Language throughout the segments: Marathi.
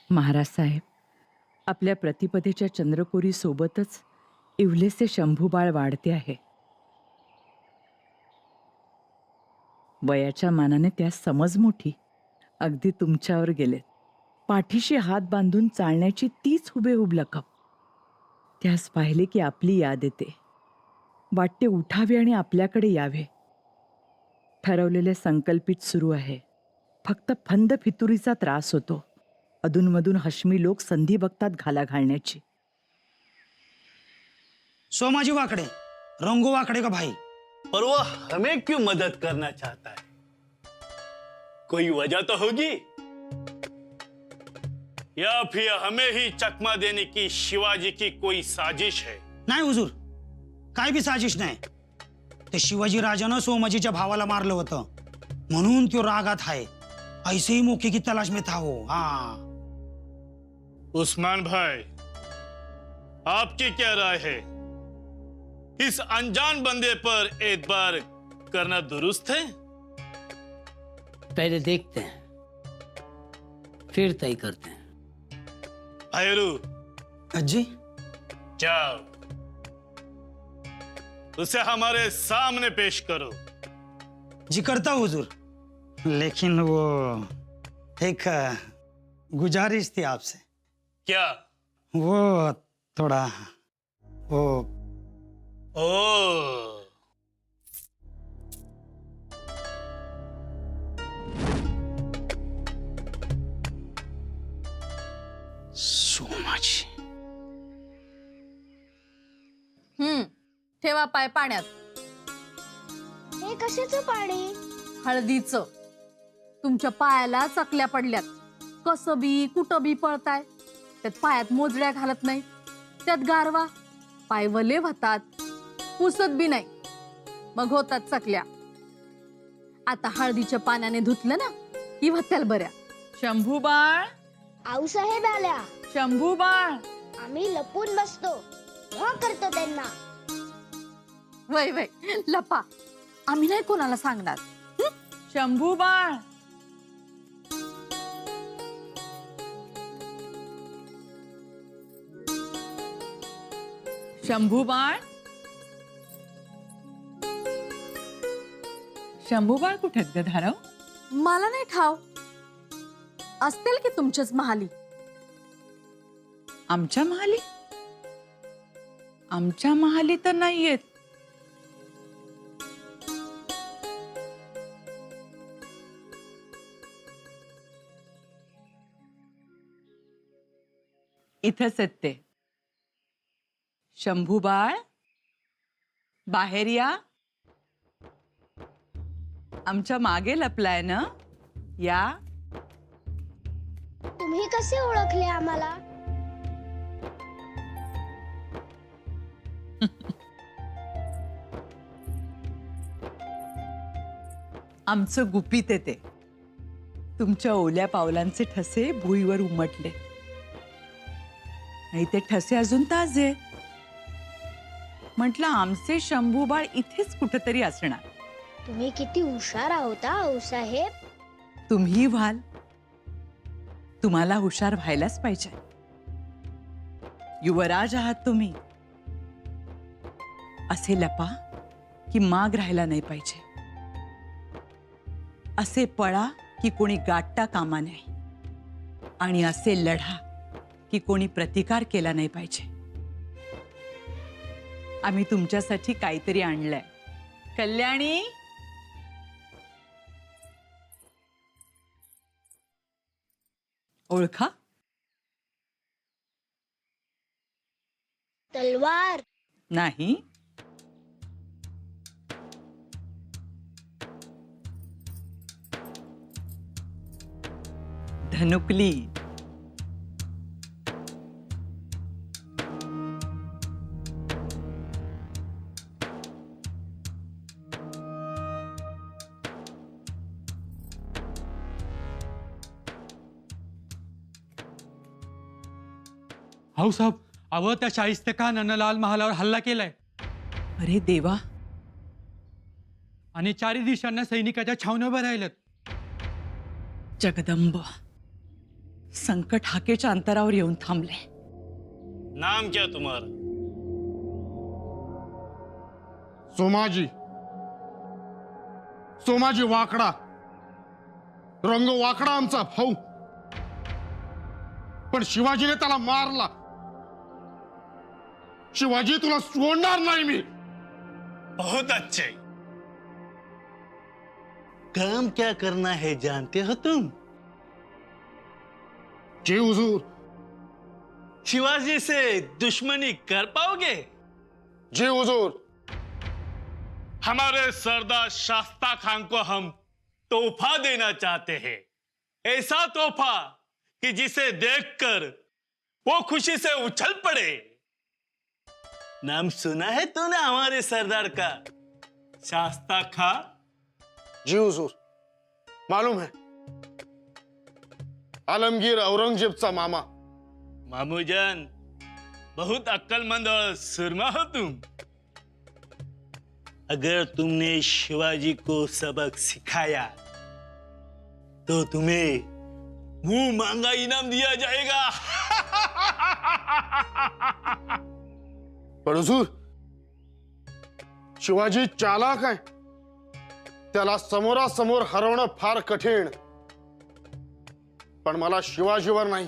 महाराज साहेब, आपल्या प्रतिपदेच्या चंद्रकोरी सोबतच इवलेसे शंभूबाळ वाढते आहे. वयाच्या मानाने त्यास समज मोठी, अगदी तुमच्यावर गेलेत. पाठीशी हात बांधून चालण्याची तीच हुबेहूब लकब. त्यास पाहिले की आपली याद येते. वाटते उठावे आणि आपल्याकडे यावे. ठरवलेले संकल्पित सुरू आहे. फक्त फंद फितुरीचा त्रास होतो. अधूनमधून हशमी लोक संधी बघतात घाला घालण्याची. सोमाजी वाकड़े, रंगू वाकड़े का भाई। और वो हमें क्यों मदद करना चाहता है? कोई वजह तो होगी, या फिर हमें ही चकमा देने की शिवाजी की कोई साजिश है? नाही हुजूर, काय भी साजिश नाही. ते शिवाजी राजानं सोमाजीच्या भावाला मारलं होतं म्हणून तो रागात आहे. ऐसे ही मौके की तलाश में था वो. हाँ उस्मान भाई, आपकी क्या राय है? इस अनजान बंदे पर एतबार करना दुरुस्त है? पहले देखते हैं, फिर तय करते हैं। भैरू, अज्जी, जाओ, उसे हमारे सामने पेश करो। जी करता हूं हुजूर, लेकिन वो एक गुजारिश थी आपसे. क्या? वो थोड़ा वो ओ, सोमाजी. ठेवा पाय पाण्यात. हे कशाचं पाणी? हळदीचं. तुमच्या पायाला चकल्या पडल्यात. कसं बी कुठं बी पळताय. त्यात पायात मोजड्या घालत नाही. त्यात गारवा, पाय वले होतात. पुसत बी नाही, मग होतात चकल्या. आता हळदीच्या पाण्याने धुतलं ना की होत्याल बऱ्या. शंभूबाळ, आऊसाहेब आल्या. शंभूबाळ. आम्ही लपून बसतो, तेव्हा करतो त्यांना. वय वय लपा, आम्ही नाही कोणाला सांगणार. शंभूबाळ. शंभूबाळ. शंभूबाळ कुठे आहेत ग धारव? मला नाही ठाव. असतील की तुमच्याच महाली. आमच्या महाली? आमच्या महाली तर नाहीयेत. इथंच आहेत ते. शंभूबाळ, बाहेर या. आमच्या मागे लपलाय ना, या. तुम्ही कसे ओळखले आम्हाला? आमचं गुपित आहे ते. तुमच्या ओल्या पावलांचे ठसे भुईवर उमटले. नाही ते ठसे अजून ताजे. म्हटलं आमचे शंभूबाळ इथेच कुठेतरी असणार. तुम्ही किती हुशार आहोत आऊसाहेब. तुम्ही व्हाल. तुम्हाला हुशार व्हायलाच पाहिजे. युवराज आहात तुम्ही. असे लपा की माग राहायला नाही पाहिजे. असे पळा की कोणी गाठता कामा नये. आणि असे लढा की कोणी प्रतिकार केला नाही पाहिजे. आम्ही तुमच्यासाठी काहीतरी आणलंय. कल्याणी, ओळखा? तलवार. नाही. धनुकली. हाऊ साहब, अव त्या शाहिस्तेखानानं लाल महालावर हल्ला केलाय अरे देवा. आणि चारी दिशांना सैनिकाच्या छावण्या उभ्या राहिल्यात. जगदंब, संकट हाकेच्या अंतरावर येऊन थांबले. नाम क्या तुम्हारा? सोमाजी. सोमाजी वाकडा. रंग वाकडा आमचा भाऊ. पण शिवाजीने त्याला मारला. शिवाजी तुला सोडणार नाही मी. बहुत अच्छे. काम क्या करना है जानते हो तुम? जी हुजूर. शिवाजी से दुश्मनी कर पाओगे? जी हुजूर. हमारे सरदार शास्ता खान को हम तोहफा देना चाहते हैं, ऐसा तोहफा कि जिसे देखकर वो खुशी से उछल पड़े. नाम सुना है तूने हमारे सरदार का, शास्ता खान? जी हुजूर. मालूम है. आलमगीर औरंगजेबचा मामा. मामूजान, बहुत अक्लमंद और सुरमा हो तुम. अगर तुमने शिवाजी को सबक सिखाया तो तुम्हें मुंह मांगा इनाम दिया जाएगा. पण हुजूर, शिवाजी चालाक आहे. त्याला समोरासमोर हरवणं फार कठीण. पण मला शिवाजीवर नाही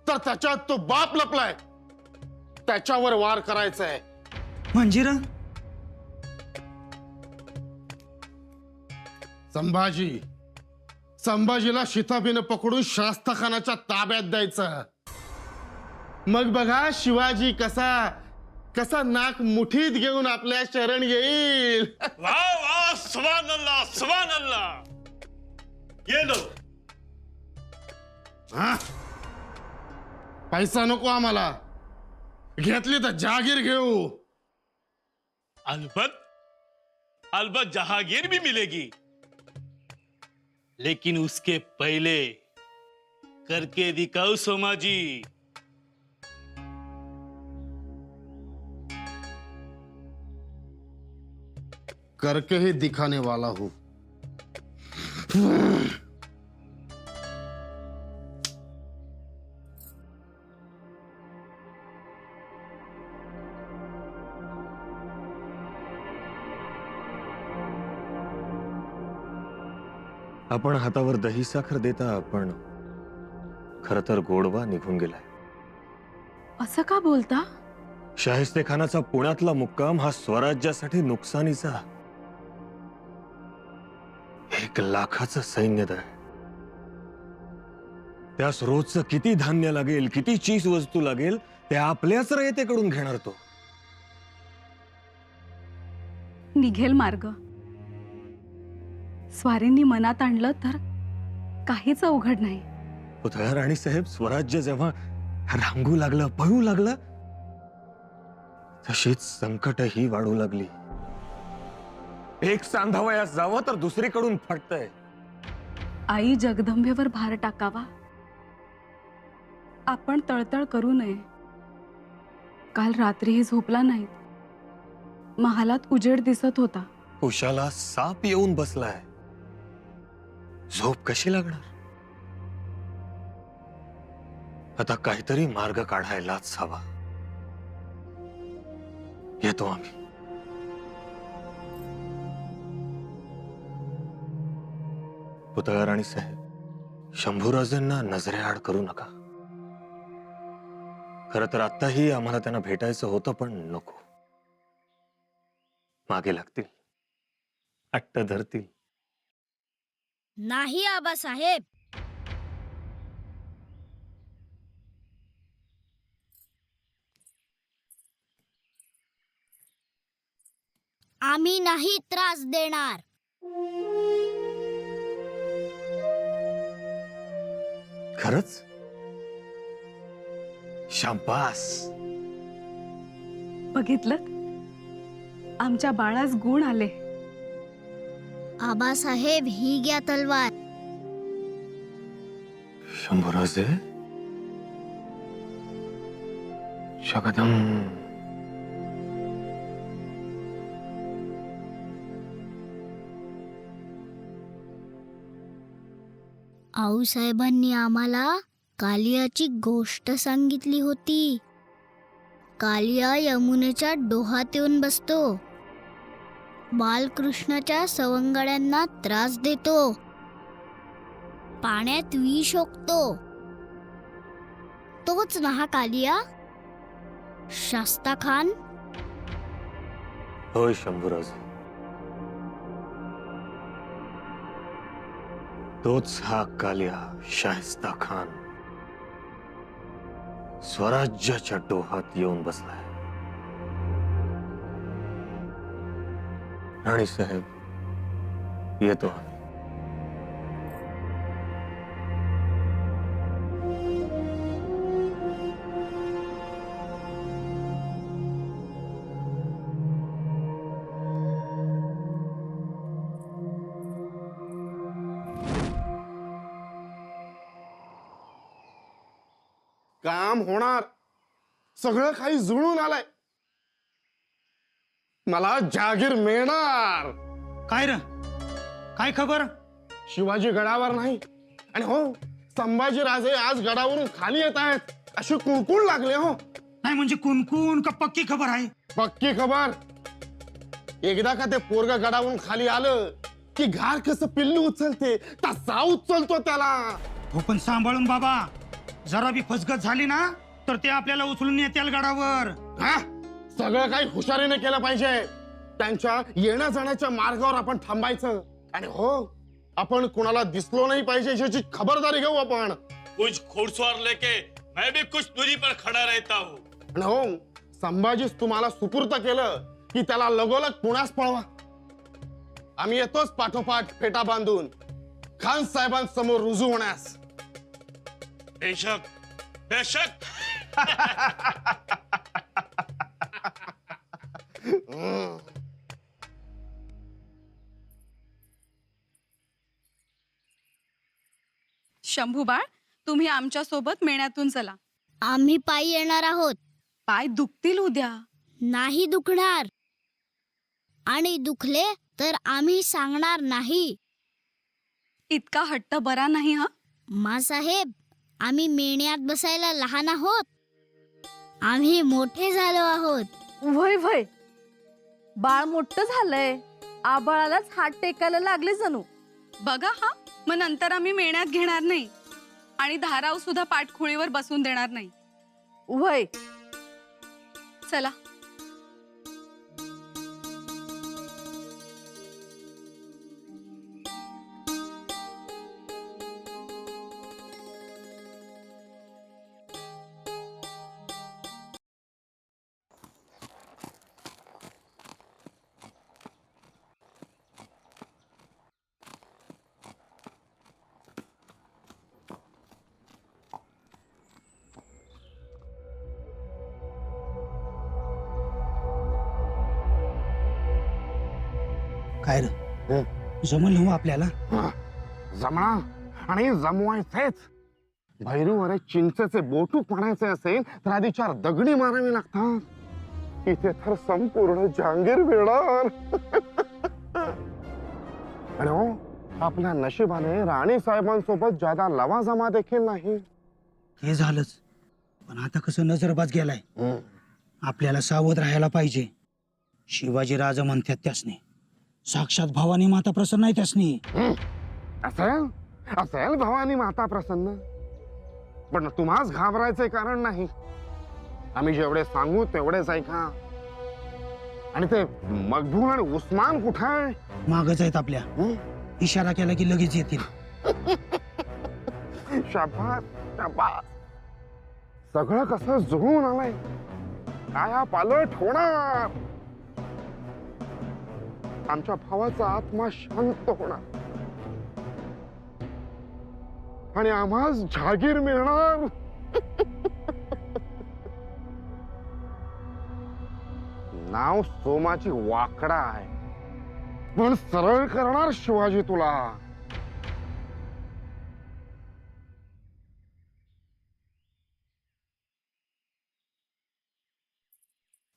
तर त्याच्यात तो बाप लपलाय त्याच्यावर वार करायचा आहे. म्हणजे र संभाजीला शिताफीनं पकडून शास्ताखानाच्या ताब्यात द्यायचं. मग बघा शिवाजी कसा कसा नाक मुठीत घेऊन आपल्या शरण येईल. वाह वाह, सुभान अल्लाह, सुभान अल्लाह. ये लो. हा? पैसा नको आम्हाला. घेतली तर जागीर घेऊ. अलबत अलबत जहांगीर भी मिलेगी, लेकिन उसके पहले करके दिखाओ सोमा जी. करके ही दिखाने वाला हूं. आपण हातावर दही साखर देता पण खर तर गोडवा निघून गेलाय. असं का बोलता? शाहिस्तेखानाचा पुण्यातला मुक्काम हा स्वराज्यासाठी नुकसानीचा. 1,00,000चं सैन्यदळ. त्यास रोजचं किती धान्य लागेल, किती चीज वस्तू लागेल ते आपल्याच रयतेकडून घेणार तो. निघेल मार्ग. स्वारींनी मनात आणलं तर काहीच अवघड नाही. पुतळा राणी साहेब, स्वराज्य जेव्हा रांगू लागलं, पळू लागलं, तशीच संकटही वाढू लागली. एक सांधावयास जावं तर दुसरीकडून फटतंय. आई जगदंबेवर भार टाकावा. आपण तळतळ करू नये. काल रात्रीही झोपला नाही. महालात उजेड दिसत होता. उशाला साप येऊन बसलाय. झोप कशी लागणार? आता काहीतरी मार्ग काढायलाच हवा. येतो आम्ही. पुतळा राणी साहेब, शंभूराजांना नजरेआड करू नका. खरं तर आत्ताही आम्हाला त्यांना भेटायचं होतं, पण नको. मागे लागतील, हट्ट धरतील. नाही आबासाहेब. आम्ही नाही त्रास देणार. खरंच? शाबास. बघितलं, आमच्या बाळास गुण आले. आबासाहेब, ही घ्या तलवार. शंभूराजे, जगदंब. आऊसाहेबांनी आम्हाला कालियाची गोष्ट सांगितली होती. कालिया यमुनेच्या डोहात येऊन बसतो, बालकृष्णाच्या सवंगड्यांना त्रास देतो, पाण्यात विष ओकतो. तोच ना हा कालिया? शास्ता खान? होय शंभूराज, तोच हा कालिया शाहिस्ता खान स्वराज्याच्या डोहात येऊन बसलाय. राणी साहेब, येतो आम्ही. काम होणार, सगळं काही जुळून आलंय. मला जागीर मिळणार. काय र काय खबर? शिवाजी गडावर नाही, आणि हो, संभाजी राजे आज गडावरून खाली येत आहेत अशी कुणकुण लागले. हो, नाही म्हणजे कुणकुण का पक्की खबर आहे? पक्की खबर. एकदा का ते पोरग गडावरून खाली आलं की घार कसं पिल्लू उचलते तसा उचलतो त्याला. हो पण सांभाळून बाबा, जरा बी फसगत झाली ना तर ते आपल्याला उचलून येतील गडावर. हा, सगळं काही हुशारीने केलं पाहिजे. त्यांच्या येण्या जाण्याच्या मार्गावर आपण थांबायचं. आणि हो, आपण कुणाला दिसलो नाही पाहिजे याची खबरदारी घेऊ आपण. कुछ घुड़सवार लेके मैं भी कुछ दूरी पर खड़ा रहता हूँ. आणि हो, संभाजीच तुम्हाला सुपूर्त केलं की त्याला लगोलग पुण्यास पळवा. आम्ही येतोच पाठोपाठ फेटा बांधून खान साहेबांसमोर रुजू होण्यास. बेशक बेशक. शंभूबाळ, तुम्ही आमच्या सोबत मेण्यातून चला. आम्ही पायी येणार आहोत. पाय दुखतील उद्या. नाही दुखणार, आणि दुखले तर आम्ही सांगणार नाही. इतका हट्ट बरा नाही हा. मासाहेब, आम्ही मेण्यात बसायला लहान आहोत, आम्ही मोठे झालो आहोत. वय वय, बाळ मोठं झालंय, आबाळालाच हात टेकायला लागले जणू. बघा हा, मग नंतर आम्ही मेण्यात घेणार नाही आणि धाराव सुद्धा पाठखोळीवर बसून देणार नाही. वय, चला. काय र जमल हो आपल्याला? जमणार आणि जमवायचेच. भैरूवर चिंचेचे बोटू पाडायचे असेल तर आधी 4 दगडी मारावी लागतात. इथे तर संपूर्ण जहांगीर मिळणार. आणि हो, आपल्या नशिबाने राणी साहेबांसोबत ज्यादा लवाजमा देखील नाही. हे झालंच, पण आता कसं नजरबाज गेलाय. आपल्याला सावध राहायला पाहिजे. शिवाजी राजा म्हणतात त्यासनी, साक्षात भवानी माता प्रसन्न आहे त्यासनी. असेल असेल भवानी माता प्रसन्न, पण तुम्हाच घाबरायचे कारण नाही. आम्ही जेवढे सांगू तेवढेच ऐका. आणि ते मकबूल आणि उस्मान कुठे आहे? मागच आहेत आपल्या. इशारा केला की लगेच येतील. शाबास शाबास. सगळं कसं जुळून आलंय. काया पालट होणार. आमच्या भावाचा आत्मा शांत होणार आणि आम्हास जागीर मिळणार. नाव सोमाची वाकडा आहे, पण सरळ करणार शिवाजी तुला.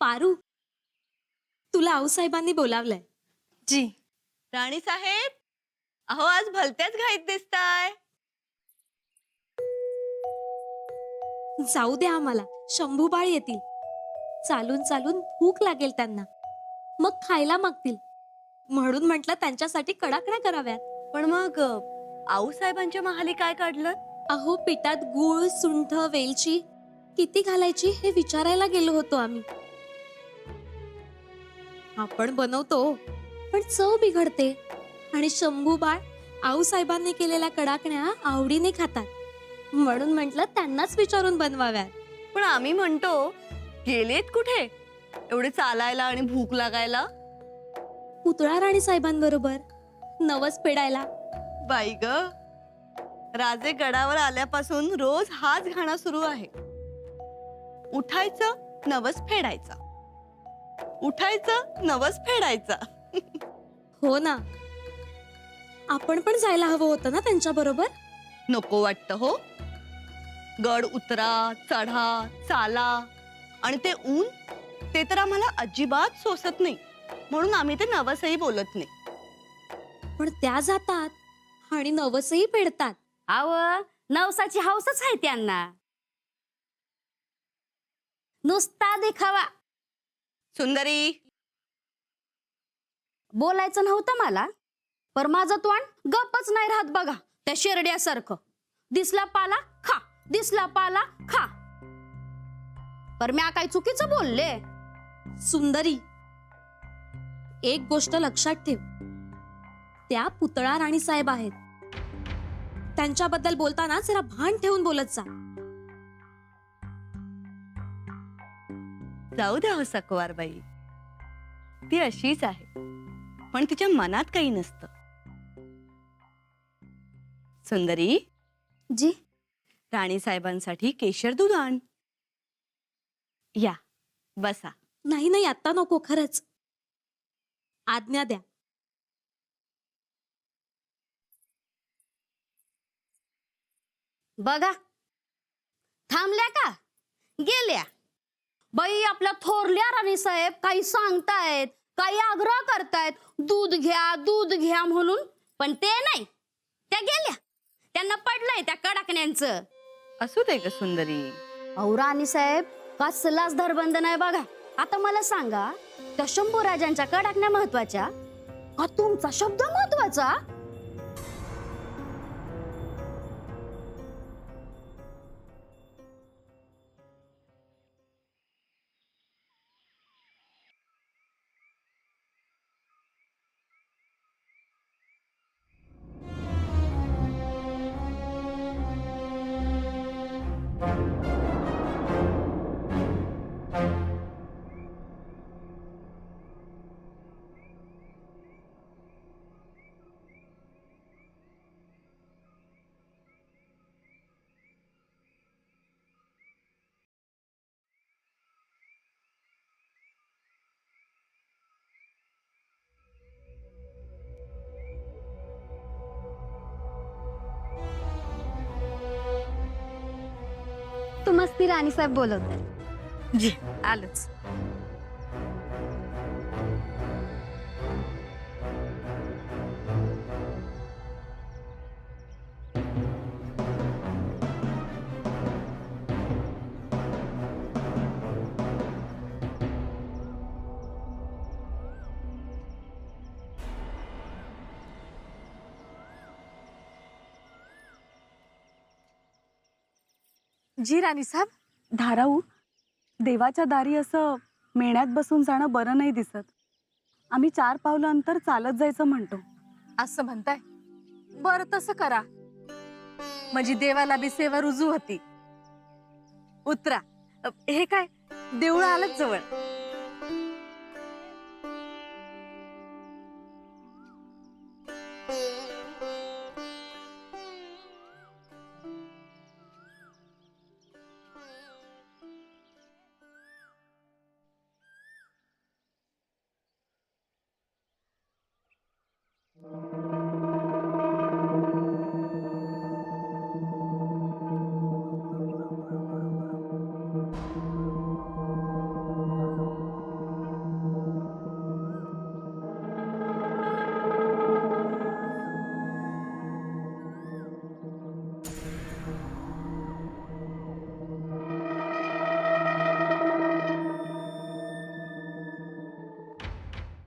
पारू, तुला आऊसाहेबांनी बोलावलंय. जी. राणी साहेब, अहो आज भलत्याच घाईत दिसताय. जाऊ द्या आम्हाला, शंभू बाळ येतील. चालून चालून भूक लागेल त्यांना, मग खायला मागतील. म्हणून म्हटलं त्यांच्यासाठी कडाकण्या कराव्यात. पण मग आऊसाहेबांच्या महाली काय काढलं? अहो, पिठात गूळ, सुंठ, वेलची किती घालायची हे विचारायला गेलो होतो आम्ही. आपण बनवतो पण चव बिघडते, आणि शंभू बाळ आऊसाहेबांनी केलेल्या कडाकण्या आवडीने खातात. म्हणून म्हटलं त्यांनाच विचारून बनवाव्यात. पण आम्ही म्हणतो गेलेत कुठे एवढे चालायला आणि भूक लागायला? पुतळा राणी साहेबांबरोबर नवस फेडायला. बाई ग, राजे गडावर आल्यापासून रोज हाच घाणा सुरू आहे. उठायचं, नवस फेडायचा, उठायचं, नवस फेडायचा. हो ना, आपण पण जायला हवं होतं ना त्यांच्या बरोबर. नको वाटतं हो. गड उतरा, चढा, चाला, आणि ते ऊन, ते तर आम्हाला अजिबात सोसत नाही. म्हणून आम्ही ते नवसही बोलत नाही. पण त्या जातात आणि नवसही फेडतात. अव नवसाची हौसच आहे त्यांना, नुसता देखावा. सुंदरी, बोलायचं नव्हतं मला, पर माझं तोंड गप्पच नाही राहत बघा त्या शेरड्यासारखं. दिसला पाला खा, दिसला पाला खा. पर म्या काय चुकीचं बोलले? सुंदरी, एक गोष्ट लक्षात ठेव, त्या पुतळा राणी साहेब आहेत. त्यांच्याबद्दल बोलताना जरा भान ठेवून बोलत जा. जाऊ द्या हो सकवारबाई, ती अशीच आहे, पण तिच्या मनात काही नसतं. सुंदरी जी, राणी साहेबांसाठी केशर दूध आण. या, बसा. नाही नाही, आता नको, खरंच. आज्ञा द्या. बघा थांबल्या का गेल्या. बाई, आपल्या थोरल्या राणी साहेब काही सांगतायत, काही आग्रह करतायत, दूध घ्या दूध घ्या म्हणून, पण ते नाही, त्या गेल्या. त्यांना पडलंय त्या कडाकण्यांचं. असू दे ग सुंदरी. अहो राणी साहेब, कसलाच धरबंद नाही बघा. आता मला सांगा, त्या शंभूराजांच्या कडाकण्या महत्वाच्या का तुमचा शब्द महत्वाचा? तू मस्ती राणी साहेब बोलवते. जी, आलंच. जी राणी साहेब, धाराऊ, देवाच्या दारी असं मेण्यात बसून जाणं बरं नाही दिसत. आम्ही 4 पावलं अंतर चालत जायचं म्हणतो. असं म्हणताय? बरं, तसं करा, म्हणजे देवाला बी सेवा रुजू होती. उतरा. हे काय, देऊळ आलंच जवळ.